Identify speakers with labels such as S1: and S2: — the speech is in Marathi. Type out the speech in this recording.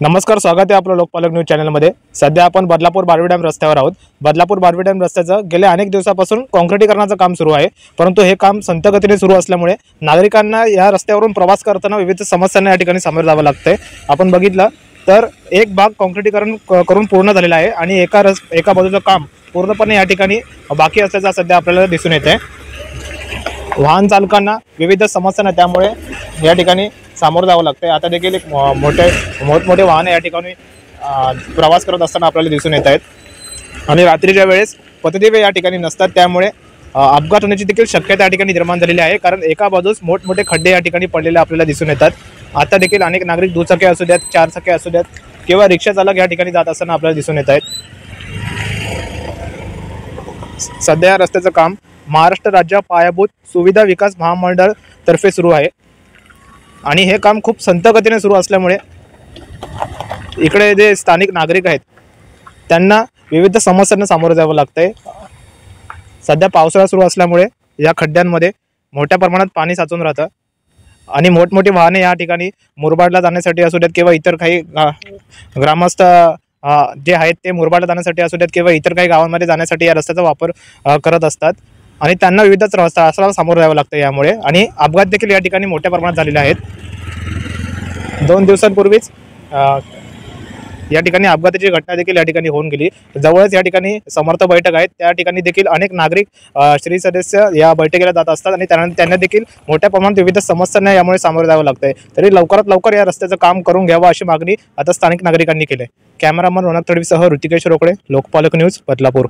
S1: नमस्कार, स्वागत आहे आपलं लोकपालक न्यूज चॅनलमध्ये। सध्या आपण बदलापूर बारवी डॅम रस्त्यावर आहोत। बदलापूर बारवी डॅम रस्त्याचं गेल्या अनेक दिवसापासून काँक्रिटीकरणाचं काम सुरू आहे, परंतु हे काम संथ गतीने सुरू असल्यामुळे नागरिकांना या रस्त्यावरून प्रवास करताना विविध समस्यांना या ठिकाणी सामोरे जावं लागतंय। आपण बघितलं तर एक भाग काँक्रिटीकरण करून पूर्ण झालेला आहे आणि एका बाजूचं काम पूर्णपणे या ठिकाणी बाकी असल्याचं सध्या आपल्याला दिसून येतंय। वाहन चालकांना विविध समस्यांना त्यामुळे या ठिकाणी सामोरं जावं लागतंय। आता देखील एक मोठमोठे वाहने या ठिकाणी प्रवास करत असताना आपल्याला दिसून येत आहेत आणि रात्रीच्या वेळेस पथदिवे या ठिकाणी नसतात, त्यामुळे अपघात होण्याची देखील शक्यता या ठिकाणी निर्माण झालेली आहे। कारण एका बाजूस मोठमोठे खड्डे या ठिकाणी पडलेले आपल्याला दिसून येतात। आता देखील अनेक नागरिक दुचाकी असू द्यात, चारचाकी असू द्यात किंवा रिक्षा चालक या ठिकाणी जात असताना आपल्याला दिसून येत आहेत। सध्या या रस्त्याचं काम महाराष्ट्र राज्य पायाभूत सुविधा विकास महामंडळ तर्फे सुरू आहे आणि हे काम खूप संथ गतीने सुरू असल्यामुळे इकडे जे स्थानिक नागरिक आहेत त्यांना विविध समस्यांना सामोरं जावं लागतंय। सध्या पावसाळा सुरू असल्यामुळे या खड्ड्यांमध्ये मोठ्या प्रमाणात पाणी साचून राहतं आणि मोठमोठी वाहने या ठिकाणी मुरबाडला जाण्यासाठी असू द्यात किंवा इतर काही ग्रामस्थ जे आहेत ते मुरबाडला जाण्यासाठी असू द्यात किंवा इतर काही गावांमध्ये जाण्यासाठी या रस्त्याचा वापर करत असतात आणि त्यांना विविध त्रासाला सामोरं जावं लागतं यामुळे, आणि अपघात देखील या ठिकाणी मोठ्या प्रमाणात झालेले आहेत। 2 दिवसांपूर्वीच या ठिकाणी अपघाताची घटना देखील या ठिकाणी होऊन गेली। जवळच या ठिकाणी समर्थ बैठक आहे, त्या ठिकाणी देखील अनेक नागरिक श्री सदस्य या बैठकीला जात असतात आणि त्यांना देखील मोठ्या प्रमाणात विविध समस्यांना यामुळे सामोरं जावं लागतंय। तरी लवकरात लवकर या रस्त्याचं काम करून घ्यावं अशी मागणी आता स्थानिक नागरिकांनी केली। Cameraman Ronak तडवीसह Rutikesh Rokade, लोकपालक news, Badlapur.